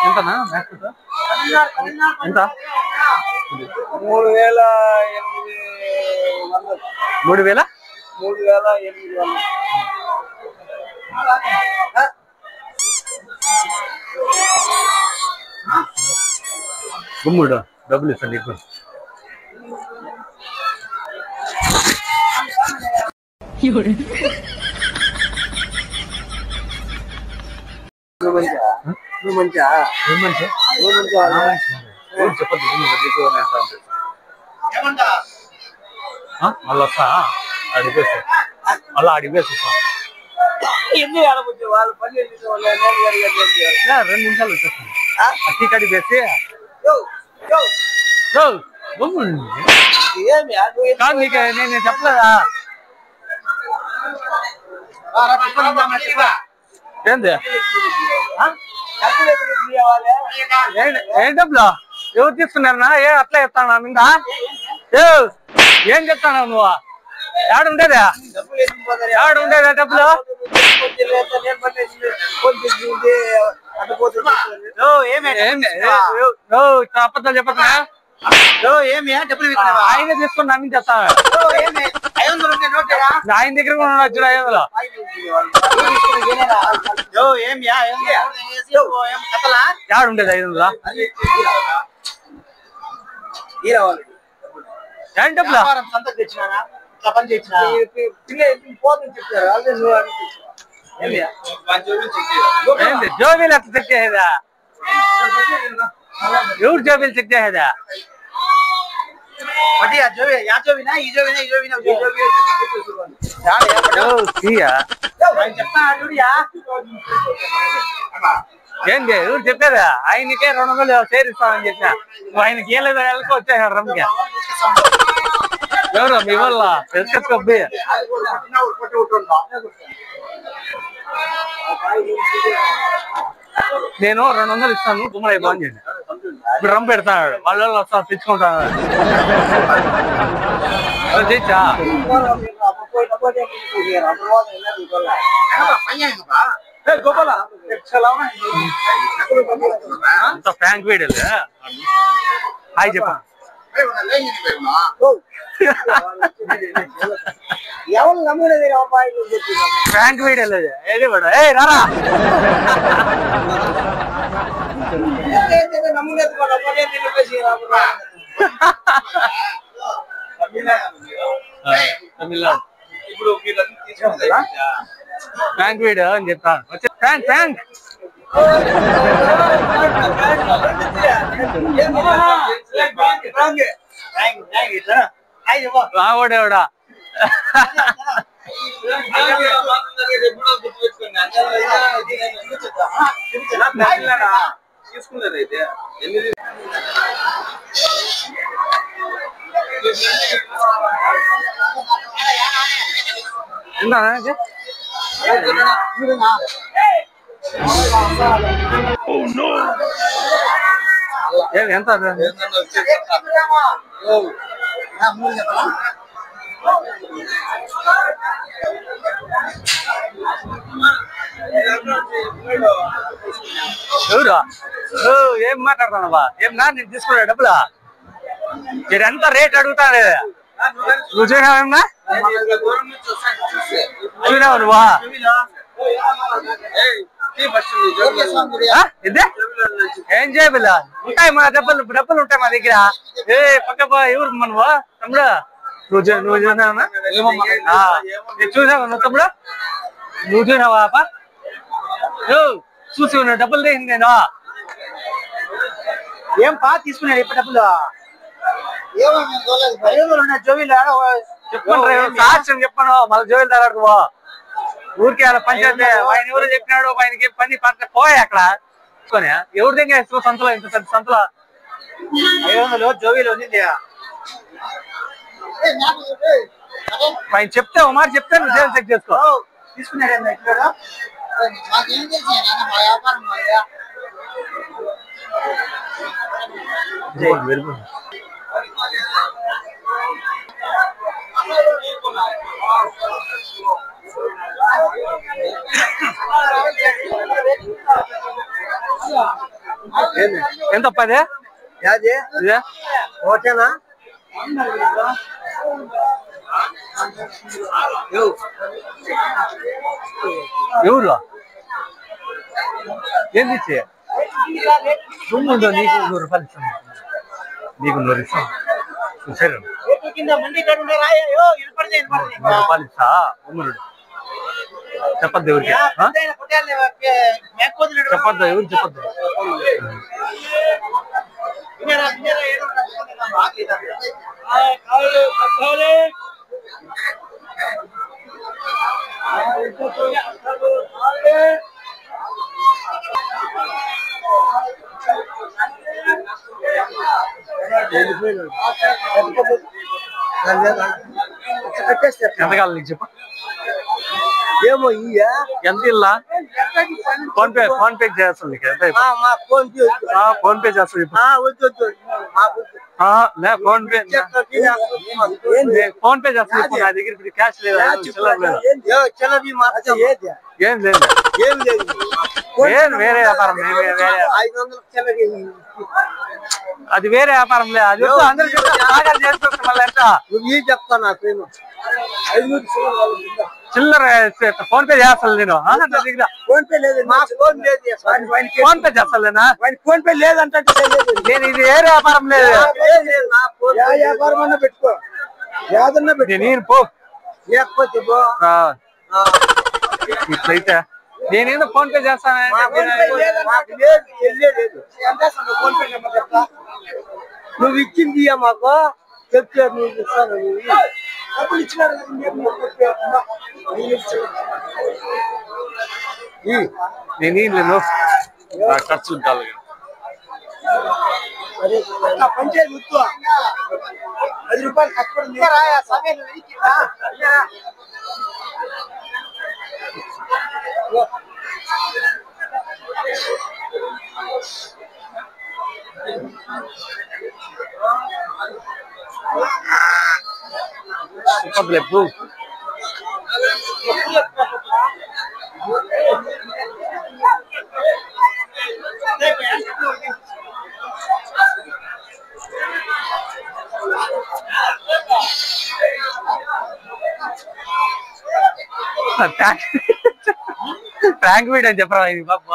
ఎంతనా ఎంత 3,800 గుమ్ముడు డబ్బులు ఇస్తాను నీకు చెప్పద్దు మళ్ళీ వస్తా అడిగేస్తా మళ్ళీ అడిగేసి వస్తా 2 నిమిషాలు వచ్చేస్తాను అట్టి కడి వేసి కాదు నీకు నేను చెప్పలేదా ఏంది ఏం డబ్బులు ఎవరు తీసుకున్నారనా అట్లా చెప్తానా మీద ఏం చెప్తానా నువ్వు ఏడుండేదా డబ్బులు అబద్ధాలు చెప్పనా ఆయన తీసుకుని నమ్మి చెప్తా ఆయన దగ్గర కూడా ఉండొచ్చు 500 ఏడుండేది 500 ఏం డబ్బులు జోబీలు అట్లా చెక్ చేసేదా ఎవరు జోబీలు చెక్ చేసేదా ఏంటి ఎవరు చెప్పారా ఆయనకే 200 చేరిస్తామని చెప్పిన నువ్వు ఆయనకి ఏం లేదా వచ్చేసాడు రమ్మికి ఎవరు మీ వల్ల ఎత్తుకొబ్బి నేను 200 ఇస్తాను గుమ్మడి బాగా చేయండి ఇప్పుడు రమ్ పెడతాడు వాళ్ళు వస్తా తెచ్చుకుంటాను తెచ్చా అంత ఫ్రాంక్ వీడియో హాయ్ చెప్పా ఫ్రాంక్ వీడియో ఏది కూడా ఏ రారా ఫ్రాంక్ వీడియో అని చెప్తాను ఫ్రాంక్ ఫ్రాంక్ రావడేవడా తీసుకున్నదైతే ఎంత ఎవరు ఏం మాట్లాడుతున్నావా ఏం నా నేను తీసుకున్నా డబ్బులా మీరు ఎంత రేట్ అడుగుతాడు నువ్వు చూసావేమన్నా చూసావు నువ్వా ఏం చేయబిల్లా ఉంటాయి మా డబ్బులు ఉంటాయి మా దగ్గర ఏ పక్క ఎవరు మనవా తమ్ముడు నువ్వు చూసావా చూసావా నువ్వు తమ్ముడు నువ్వు చూసావా చూసి ఉన్నా డబ్బులు తీసింది నేను ఏం పా తీసుకున్నాడు ఇప్పుడు డబ్బులు జోవిలు సాక్ష్యం చెప్పాను మళ్ళీ జోవిలు తగడుకో ఊరికి అలా పంచాయతీ ఆయన ఎవరు చెప్పినాడు ఆయనకి పని పోయా అక్కడ ఎవరి దగ్గర సంతలో ఇంత పెద్ద సంతలో 500 జోవిలు ఉంది ఆయన చెప్తే ఒక మాట చెప్తే నువ్వు జోవిలు చెక్ చేసుకో తీసుకున్నాడు ఇక్కడ ఎంత పదే ఇదే ఓకేనా ఎవరు ఏంది సొమ్ముందో నీకు 100 రూపాయలు ఇస్తాను నీకు 100 ఇస్తాను సరే 100 రూపాయలు ఇస్తా అమ్ముడు చెప్పద్దు ఎవరికి చెప్పద్దు ఎవరు చెప్పద్దు ఎంత కావాలి నీకు చెప్ప ఏమో ఎంత ఇల్లా ఫోన్ పే చేస్తుంది ఫోన్ పే చేస్తుంది ఫోన్ పే చేస్తుంది నా దగ్గర ఇప్పుడు క్యాష్ లేదా ఏం లేదు వేరే వ్యాపారం అది వేరే వ్యాపారం లేదు అది అందరూ చేసుకోవచ్చు మళ్ళీ ఎంత చెప్తా నాకు చిల్లర ఫోన్ పే చేస్తాను నేను దగ్గర ఫోన్ పే లేదు ఫోన్ పే చేస్తానా ఫోన్ పే లేదంటే నేను ఇది ఏ వ్యాపారం లేదు వ్యాపారం అన్నా పెట్టుకో ఏదన్నా పెట్టి నేను పో లేకపోతే ఇట్లయితే నేనేదో ఫోన్ పే చేస్తాను నువ్వు ఇచ్చింది మాకు చెప్తే నువ్వు ఇస్తాను డబ్బులు ఇచ్చినారు నేను ఖర్చు ఉంటాను పంచాయతీ గుర్తు 10 రూపాయలు కష్టపడి చెప్పలేదు ప్రాంక్ వీడియో అని చెప్పరా ఇది బాబు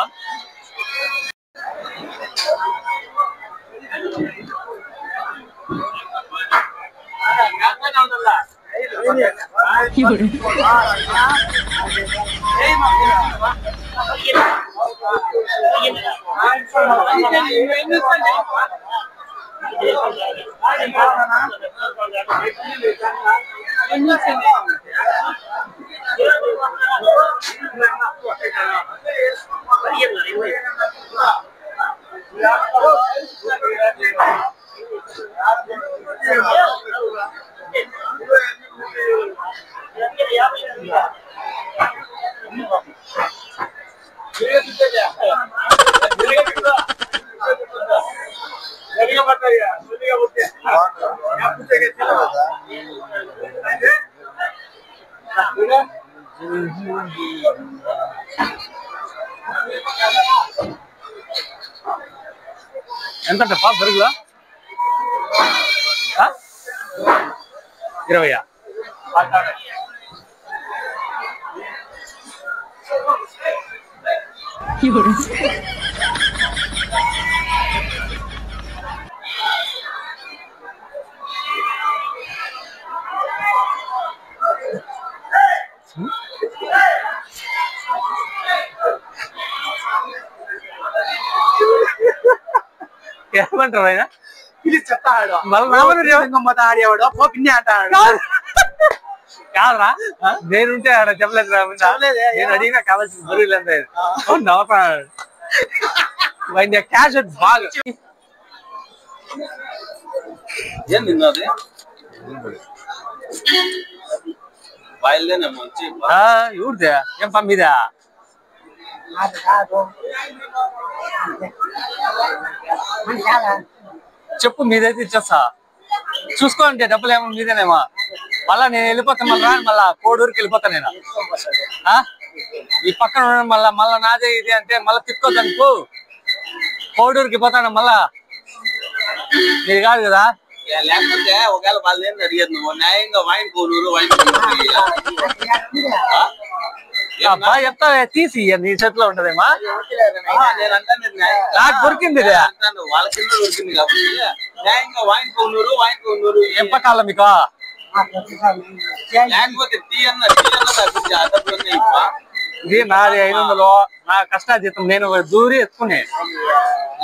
ఎంత బరుగులా 20 ఏమంటారు ఆయన ఇది చెప్తాడు మళ్ళీ ఆడేవాడు పిన్ని అంటాడు కాదురా నేనుంటే ఆడ చెప్పలేదు నేను అడిగినా కావాల్సిన బరువులు నవ్వుతాడు క్యాష్ బాగా ఏం తిన్నది బయలుదేనే మంచి ఎవరిదే ఏం పంపిదా చెప్పు మీదైతే ఇచ్చేస్తా చూసుకోండి డబ్బులు ఏమో మీదేనేమా మళ్ళా నేను వెళ్ళిపోతాను మళ్ళీ రాను మళ్ళా కోడూరుకి వెళ్ళిపోతాను నేను ఈ పక్కన మళ్ళా నాదే ఇది అంటే మళ్ళీ తిప్పుకోద్దనుకో కోడూరుకి పోతాను మళ్ళా మీరు కాదు కదా లేకపోతే ఒకవేళ వాళ్ళు ఏంటి అడిగేది నువ్వు న్యాయంగా వైన్ కోనూరు బాగా చెప్తా తీసి నీ చేతిలో ఉంటదేమా నేనంతా నాకు దొరికింది వాళ్ళ కింద దొరికింది కాబట్టి న్యాయంగా వైన్ కోనూరు ఎంపకాలం మీకు లేకపోతే టీ అన్న తప్పించి అదప్పుడు ఇది నాది 500 నా కష్టాజీతం నేను దూరి ఎత్తుకునే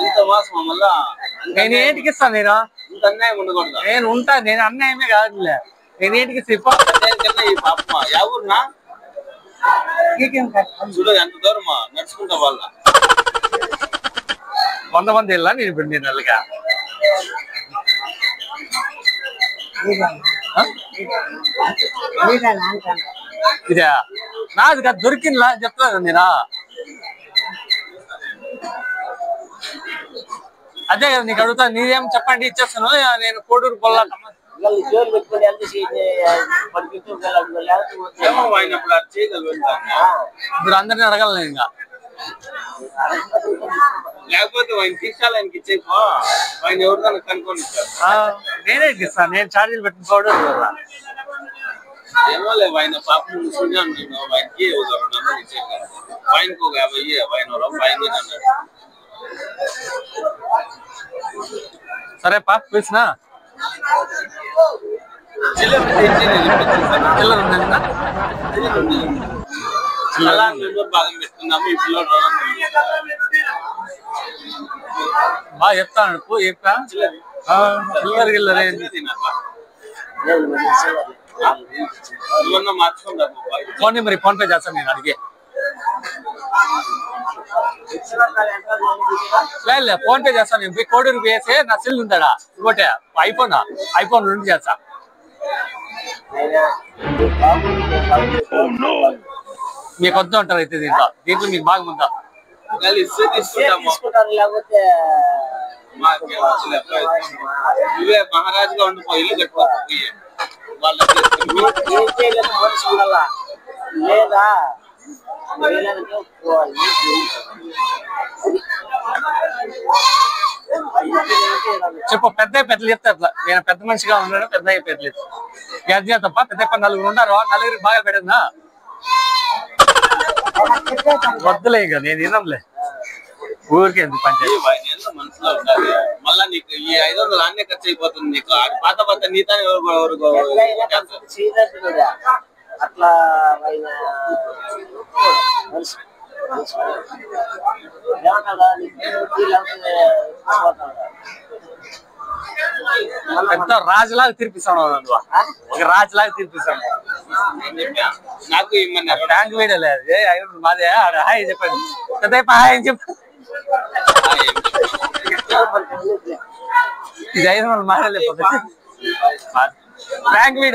ఇంత మాసం మళ్ళా నేను ఏంటికి ఇస్తాను నేను ఇంత అన్యాయం ఉండకూడదు నేను ఉంటా నేను అన్యాయమే కాదులే నేను ఏంటికి సిప్ప ఈ పాప ఎవరునా చూడు ఎంత దూరమా నడుచుకుంటా వాళ్ళ 100 మంది వెళ్ళా నేను ఇప్పుడు నేను నెలగా ఇదే నాది కాదు దొరికిందిలా చెప్తాను నేను అదే కదా నీకు అడుగుతా నీదేం చెప్పండి ఇచ్చేస్తాను నేను కోడూరు పొల్లా ఇప్పుడు అందరిని అడగలను ఇంకా లేకపోతే ఆయన తీసాలి ఆయనకి ఇచ్చేపో ఆయన ఎవరిదాన్ని కనుక్కొని నేనే ఇస్తాను నేను ఛార్జీలు పెట్టిన కోడూరు ఏమో లేదు ఆయన పాపం చూసాను నేను ఆయనకి 200 ఇచ్చేది ఆయనకు 50 ఆయన అన్నాడు సరే పా చూసినా చిల్లర భాగం పెట్టుకున్నాము ఈ పిల్లలు బాగా చెప్తాను చెప్పా చిల్లర గిల్లరే మార్చుకుంటా ఫోన్ నెంబర్ ఫోన్ పే చేస్తాను నేను అడిగే లేదు ఫోన్ పే చేస్తాను నేను కోడూరు వేసే నా సెల్ ఉందాడా ఇంకోటే ఐఫోన్ 2 చేస్తా మీకు వద్దు అంటారు అయితే దీంట్లో మీకు బాగా ఉందా నువ్వే మహారాజుగా ఉండిపో ఇల్లు కట్టుకోవాలి లేదా చెప్పు పెద్ద పెద్దలు చెప్తే అట్లా నేను పెద్ద మనిషిగా ఉన్నాడు పెద్ద పెద్దలు గడ్జా తప్ప పెద్ద 4 ఉంటారు 4 బాగా పెడదా వద్దులే ఇంకా నేను వినంలే ఊరికే ఎందుకు పంచాయతీ మనసులో ఉండాలి మళ్ళా నీకు ఈ 500 అన్నే ఖర్చు అయిపోతుంది నీకు పాత నీతానే అట్లా పెద్ద రాజులాగా తీర్పిస్తాను ఒక రాజులాగా తీర్పిస్తాను నాకు ఇమ్మన్నారు ట్యాంక్ వేయడం లేదు మాదే హాయ్ చెప్పండి పెద్ద హాయ్ అని చెప్పు ఇది 500 మారలేకపోతే ట్యాంక్ వీడు